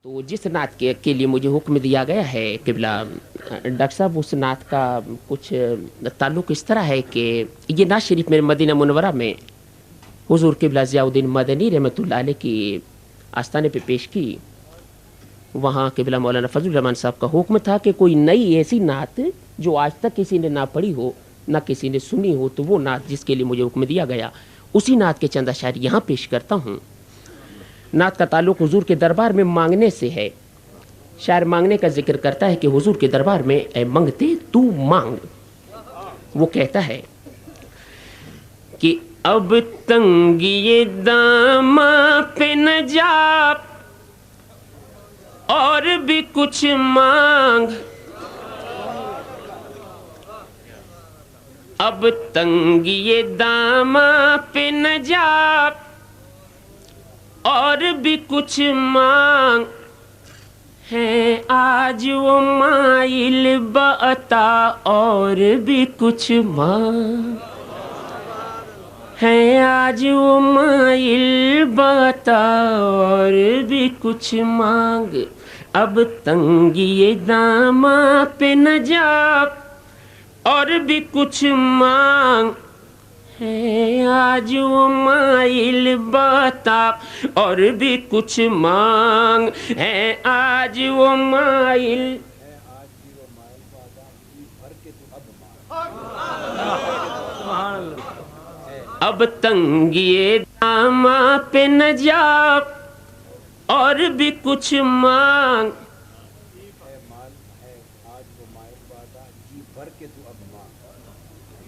तो जिस नात के लिए मुझे हुक्म दिया गया है किबला डॉक्टर साहब, उस नात का कुछ ताल्लुक़ इस तरह है कि ये नात शरीफ मेरे मदीना मुनव्वरा में हुज़ूर किबला ज़ियाउद्दीन मदनी रहमतुल्लाह अलैह की आस्थाने पे पेश की। वहाँ किबला मौलाना फजलुर रहमान साहब का हुक्म था कि कोई नई ऐसी नात जो आज तक किसी ने ना पढ़ी हो ना किसी ने सुनी हो, तो वो नात जिसके लिए मुझे हुक्म दिया गया उसी नात के चंद अशार यहाँ पेश करता हूँ। नात का ताल्लुक़ हुजूर के दरबार में मांगने से है। शायर मांगने का जिक्र करता है कि हुजूर के दरबार में ऐ मंगते तू मांग। वो कहता है कि अब तंगिए दामा पे न जा और भी कुछ मांग, अब तंगिए दामा पे न जा और भी कुछ मांग है। आज वो माइल बता और भी कुछ मांग है। आज वो माइल बता और भी कुछ मांग, अब तंगिए दामा पे न जा और भी कुछ मांग है। आज वो माइल बता और भी कुछ मांग है। आज वो माइल अब तंगिए दामा पे न जा और भी कुछ मांग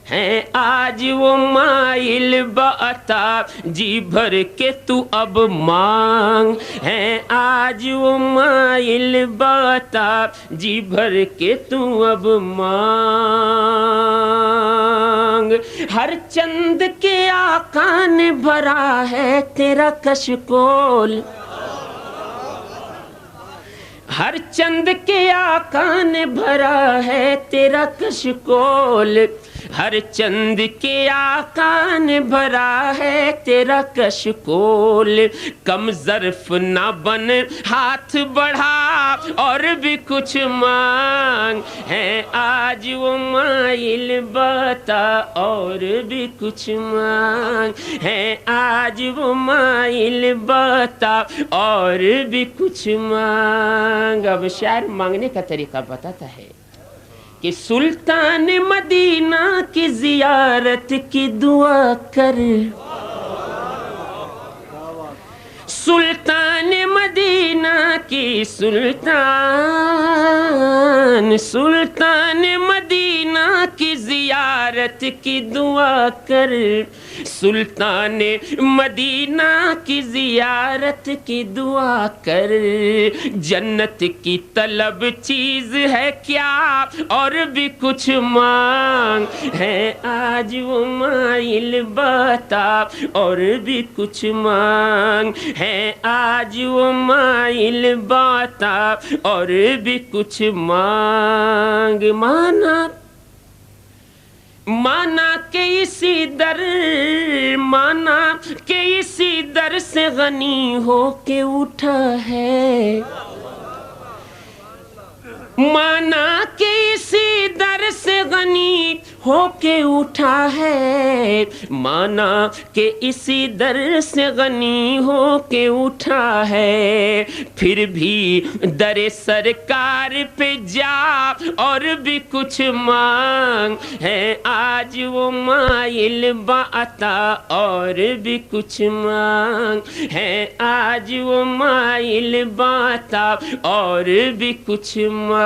है। आज वो माइल बता जी भर के तू अब मांग है। आज वो माइल बता जी भर के तू अब मांग। हर चंद के आका ने भरा है तेरा कशकोल, हर चंद के आका ने भरा है तेरा कशकोल। हर चंद के आका ने भरा है तेरा कशकोल। कम ज़र्फ ना बन हाथ बढ़ा और भी कुछ मांग है। आज वो माइल बता और भी कुछ मांग है। आज वो माइल बता और भी कुछ मांग। अब शायर मांगने का तरीका बताता है कि सुल्तान मदीना की जियारत की दुआ कर, सुल्तान मदीना की सुल्तान मदीना की जियारत की दुआ कर। सुल्तान मदीना की जियारत की दुआ कर। जन्नत की तलब चीज है क्या और भी कुछ मांग है। आज वो माइल बता और भी कुछ मांग है। आज वो माइल बता और भी कुछ मांग। माना के इसी दर से गनी हो के उठा है। माना के इसी दर से गनी हो के उठा है। माना के इसी दर से गनी हो के उठा है। फिर भी दरे सरकार पे जा और भी कुछ मांग है। आज वो माइल बता और भी कुछ मांग है। आज वो माइल बता और भी कुछ मांग।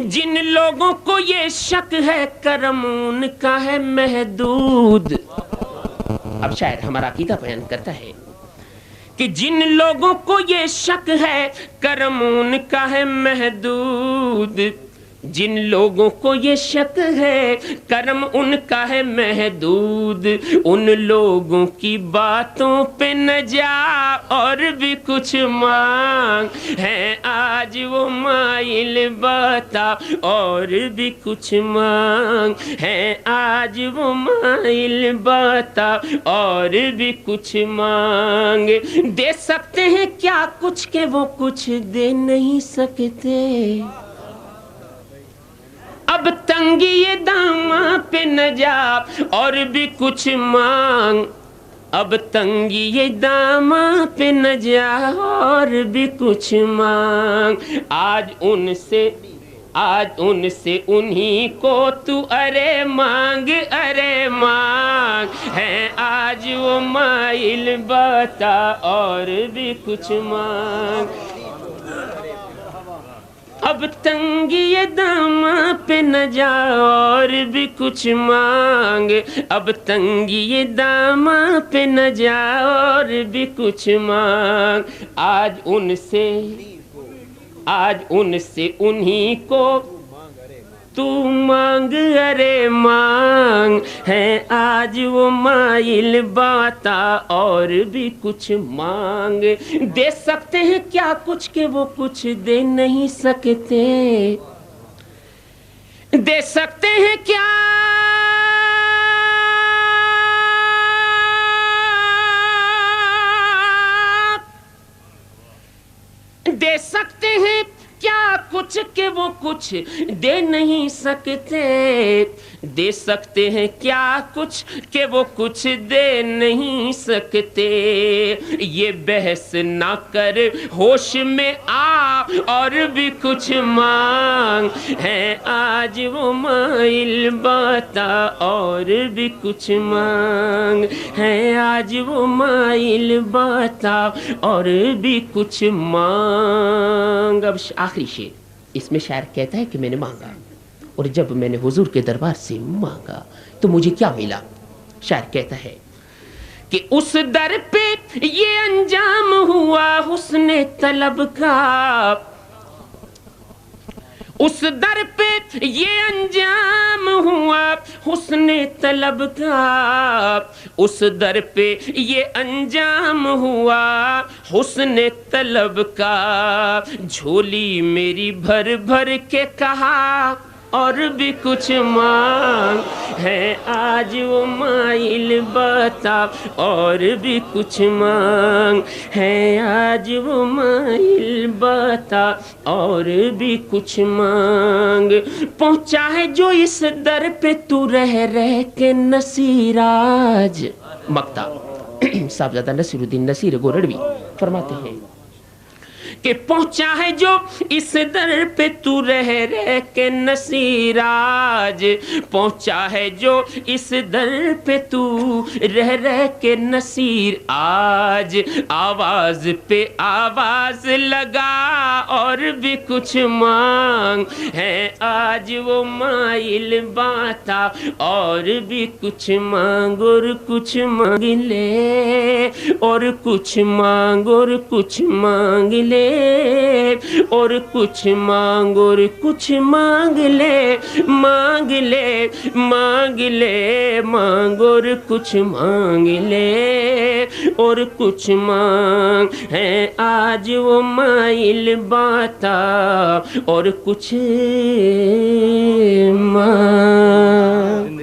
जिन लोगों को ये शक है करम उनका है महदूद। अब शायर हमारा अकीदा बयान करता है कि जिन लोगों को ये शक है करम उनका है महदूद। जिन लोगों को ये शक है कर्म उनका है महदूद। उन लोगों की बातों पे न जा और भी कुछ मांग है। आज आज वो माइल बाता और भी कुछ मांग है, आज वो माइल बाता और भी कुछ मांग। दे सकते हैं क्या कुछ के वो कुछ दे नहीं सकते, अब तंगी ये दामा पे न जा और भी कुछ मांग, अब तंगी ये दामा पे न जा और भी कुछ मांग। आज उनसे उन्हीं को तू अरे मांग है, आज वो माइल बता और भी कुछ मांग। अब तंगी ये दामा पे न जा और भी कुछ मांग, अब तंगी ये दामा पे न जा और भी कुछ मांग। आज उनसे उन्हीं को तू मांग अरे मांग है, आज वो माइल बाता और भी कुछ मांग। दे सकते हैं क्या कुछ के वो कुछ दे नहीं सकते, दे सकते हैं क्या दे सकते हैं क्या कुछ के वो कुछ दे नहीं सकते, दे सकते हैं क्या कुछ के वो कुछ दे नहीं सकते। ये बहस ना कर होश में आ और भी कुछ मांग है, आज वो माइल बाता और भी कुछ मांग है, आज वो माइल बाता और भी कुछ मांग। अब आखिरी शेर, इसमें शायर कहता है कि मैंने मांगा और जब मैंने हुजूर के दरबार से मांगा तो मुझे क्या मिला। शायर कहता है कि उस दर पे ये अंजाम हुआ हुस्ने तलब का, उस दर पे ये अंजाम हुआ हुस्ने तलब का, उस दर पे ये अंजाम हुआ हुस्ने तलब का। झोली मेरी भर भर के कहा और भी कुछ मांग है, आज वो माइल बता और भी कुछ मांग है, आज वो माइल बता और भी कुछ मांग। पहुंचा है जो इस दर पे तू रह रह के नसीराज। मक्ता साहबजादा नसीरुद्दीन नसीर गोरड़वी फरमाते हैं कि पहुंचा है जो इस दर पे तू रह रह के नसीराज, पहुंचा है जो इस दर पे तू रह रह के नसीर। आज आवाज पे आवाज लगा और भी कुछ मांग है, आज वो माइल बाता और भी कुछ मांग और कुछ मांग ले और कुछ मांग और कुछ मांग ले और कुछ मांग और कुछ मांग ले, मांग ले मांग ले मांग और कुछ मांग ले और कुछ मांग है, आज वो माइल बाता और कुछ मांग।